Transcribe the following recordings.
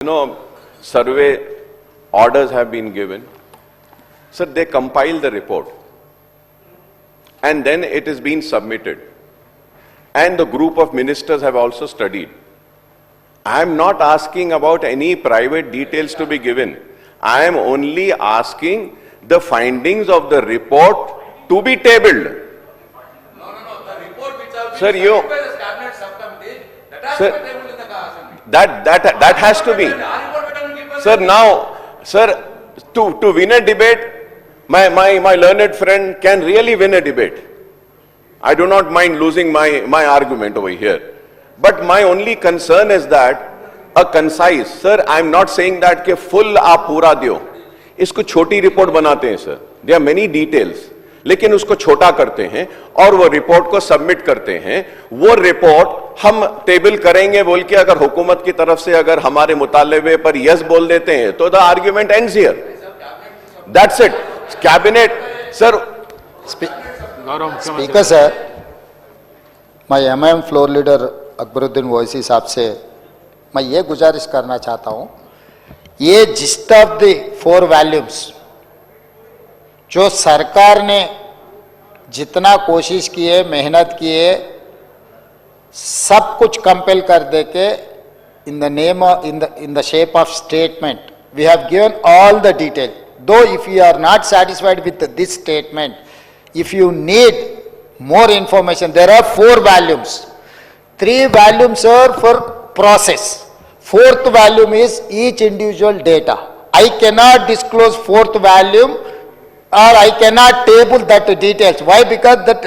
Survey orders have been given. So they compile the report and then it is being submitted. And the group of ministers have also studied. I am not asking about any private details to be given. I am only asking the findings of the report to be tabled. No, the report which have been Sir, submitted by the cabinet subcommittee, that has Sir, to be tabled in the assembly. That has to be. Sir, now, sir, to win a debate, my learned friend can really win a debate. I do not mind losing my argument over here. But my only concern is that a concise, sir, I am not saying that कि full आप पूरा दियो. इसको छोटी report बनाते हैं sir. There are many details. लेकिन उसको छोटा करते हैं और वो रिपोर्ट को सबमिट करते हैं. वो रिपोर्ट हम टेबल करेंगे बोल के अगर हुकूमत की तरफ से अगर हमारे मुतालबे पर यस बोल देते हैं तो the argument ends here. That's it. Cabinet sir. Speaker sir, मैं MIM floor leader Akbaruddin Owaisi साहब से मैं ये गुजारिश करना चाहता हूं, ये जिस्ट ऑफ द 4 वॉल्यूम्स जो सरकार ने जितना कोशिश की है, मेहनत की है, सब कुछ कंपेल कर दे के in the name in the shape of statement we have given all the detail. Though if you are not satisfied with this statement, if you need more information, there are 4 volumes. 3 volumes are for process. 4th volume is each individual data. I cannot disclose 4th volume or I cannot table that details. Why? Because the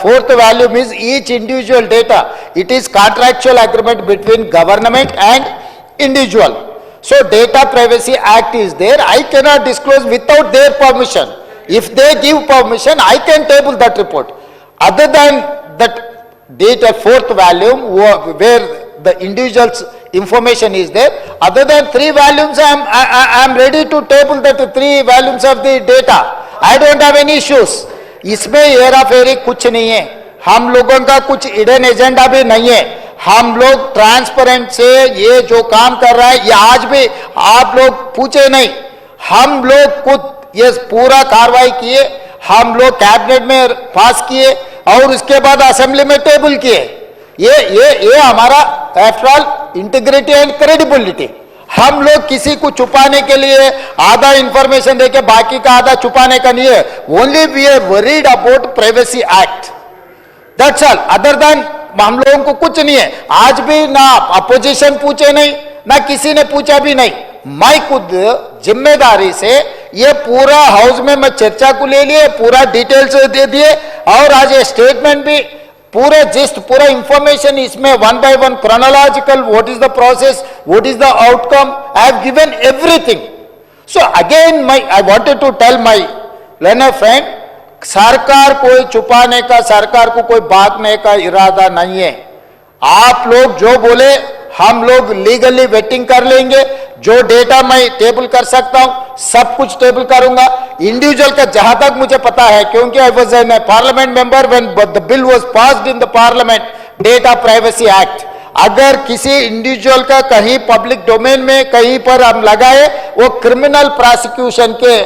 4th volume is each individual data. It is contractual agreement between government and individual. So Data Privacy Act is there. I cannot disclose without their permission. If they give permission, I can table that report. Other than that data 4th volume where the individual's information is there, other than 3 volumes, I am ready to table that 3 volumes of the data. I don't have any issues. इसमें हेरा फेरी कुछ नहीं है. हम लोगों का कुछ hidden agenda भी नहीं है. हम लोग ट्रांसपेरेंट से ये जो काम कर रहा है, ये आज भी आप लोग पूछे नहीं. हम लोग खुद ये पूरा कार्रवाई किए, हम लोग कैबिनेट में पास किए और उसके बाद असेंबली में टेबल किए. ये हमारा after all integrity and credibility. हम लोग किसी को छुपाने के लिए आधा इंफॉर्मेशन देके बाकी का आधा छुपाने का नहीं है. Only we are worried about privacy act, that's all. Other than हम लोगों को कुछ नहीं है. आज भी ना अपोजिशन पूछे नहीं, ना किसी ने पूछा भी नहीं. मैं खुद जिम्मेदारी से ये पूरा हाउस में मैं चर्चा को ले लिए, पूरा डिटेल्स दे दिए और आज ये स्टेटमेंट भी पूरे जिस्ट पूरा इंफॉर्मेशन इसमें 1 by 1 chronological, what is the process, what is the outcome, I have given everything. So again I wanted to tell my learner friend, सरकार कोई छुपाने का, सरकार को कोई भागने का इरादा नहीं है. आप लोग जो बोले हम लोग लीगली वेटिंग कर लेंगे. जो डेटा मैं टेबल कर सकता हूं सब कुछ टेबल करूंगा. इंडिविजुअल का जहां तक मुझे पता है, क्योंकि I was an parliament member when the bill was passed in the parliament, data privacy act. अगर किसी इंडिविजुअल का कहीं पब्लिक डोमेन में कहीं पर हम लगाए, वो क्रिमिनल प्रोसिक्यूशन के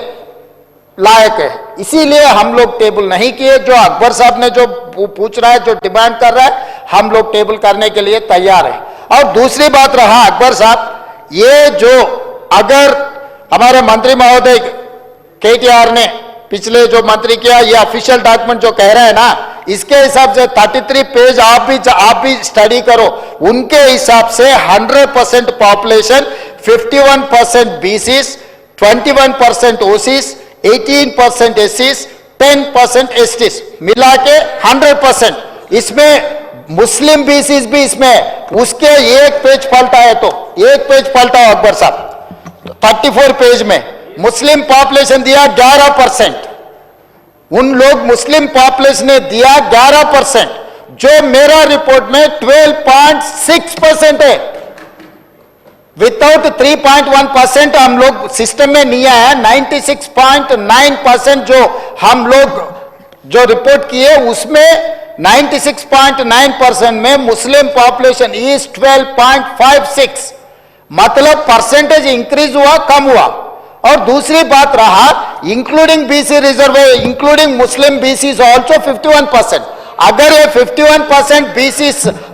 लायक है. इसीलिए हम लोग टेबल नहीं किए. जो अकबर साहब ने जो पूछ रहा है, जो डिमांड कर रहा है, हम लोग टेबल करने के लिए तैयार है. और दूसरी बात रहा अकबर साहब, ये जो अगर हमारे मंत्री महोदय केटीआर ने पिछले जो मंत्री किया, ये ऑफिशियल डॉक्यूमेंट जो कह रहे हैं ना, इसके हिसाब से 33 पेज आप भी स्टडी करो. उनके हिसाब से 100% पॉपुलेशन, 51% बीसीस, 21% ओसीस, 18% एससीस, 10% एसटीस, मिला के 100%. इसमें मुस्लिम बीसीस भी इसमें, उसके एक पेज पलटा है तो एक पेज पलटा अकबर साहब. 34 पेज में मुस्लिम पॉपुलेशन दिया 11%. उन लोग मुस्लिम पॉपुलेशन ने दिया 11%, जो मेरा रिपोर्ट में 12.6% है. विदाउट 3.1% हम लोग सिस्टम में नहीं आया. 96.9% जो हम लोग जो रिपोर्ट किए उसमें 96.9% में मुस्लिम पॉपुलेशन इज 12.56. मतलब परसेंटेज इंक्रीज हुआ कम हुआ। और दूसरी बात रहा इंक्लूडिंग बीसी रिजर्व, इंक्लूडिंग मुस्लिम बीसी ऑल्सो 51%। अगर ये 51% बीसी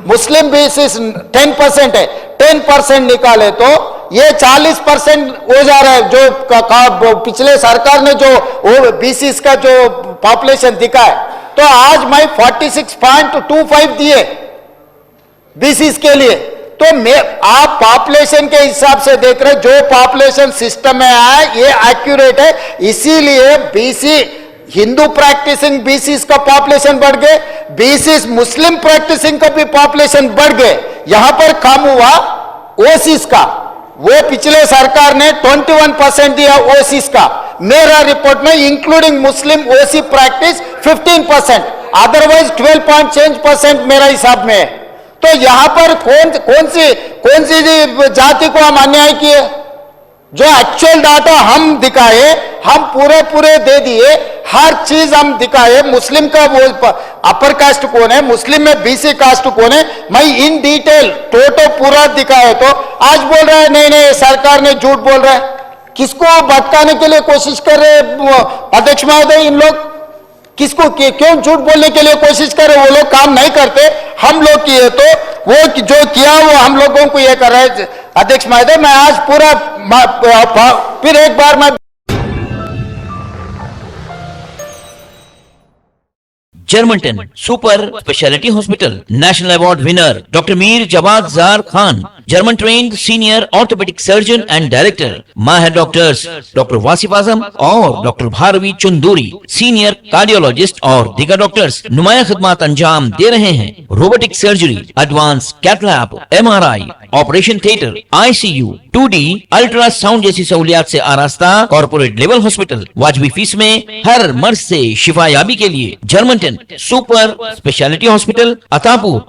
मुस्लिम बीसी 10% है, 10% निकाले तो ये 40% हो जा रहा है। जो पिछले सरकार ने जो बीसी का जो पॉपुलेशन दिखा है, तो आज मैं 46.25 दिए बीसी के लिए। तो आप पॉपुलेशन के हिसाब से देख रहे, जो पॉपुलेशन सिस्टम में आया ये एक्यूरेट है, इसीलिए बीसी हिंदू प्रैक्टिसिंग बीसी का पॉपुलेशन बढ़ गए, बीसी मुस्लिम प्रैक्टिसिंग का भी पॉपुलेशन बढ़ गए। यहां पर कम हुआ ओसीस का, वो पिछले सरकार ने 21% दिया ओसीस का। मेरा रिपोर्ट में इंक्लूडिंग मुस्लिम ओसी प्रैक्टिस 15%, अदरवाइज 12% मेरा हिसाब में है। तो यहां पर कौन सी जाति को हम अन्याय किए? जो एक्चुअल डाटा हम दिखाए, हम पूरे दे दिए, हर चीज हम दिखाए। मुस्लिम का वो अपर कास्ट कौन है, मुस्लिम में बीसी कास्ट कौन है, मैं इन डिटेल टोटल पूरा दिखाए। तो आज बोल रहा है नहीं सरकार ने झूठ बोल रहा है। किसको भटकाने के लिए कोशिश कर रहे अध्यक्ष महोदय? इन लोग किसको क्यों झूठ बोलने के लिए कोशिश कर रहे? वो लोग काम नहीं करते, हम लोग किए, तो वो जो किया वो हम लोगों को ये कर रहे हैं। अध्यक्ष महोदय, मैं आज पूरा फिर एक बार मैं Germanten super speciality hospital national award winner doctor Mir Jawad Zar Khan, German trained senior orthopaedic surgeon and director, माहिर डॉक्टर्स डॉक्टर वासिफ आजम और doctor Bharvi Chanduri, senior cardiologist और दीगर डॉक्टर्स नुमाया खिदमत अंजाम दे रहे हैं। Robotic surgery, advance cath lab, MRI, operation theatre, ICU, 2D ultrasound जैसी सहूलियात से आरास्ता कॉर्पोरेट लेवल हॉस्पिटल। वाजबी फीस में हर मर्ज से शिफायाबी के लिए Germanton super speciality hospital, Attapur.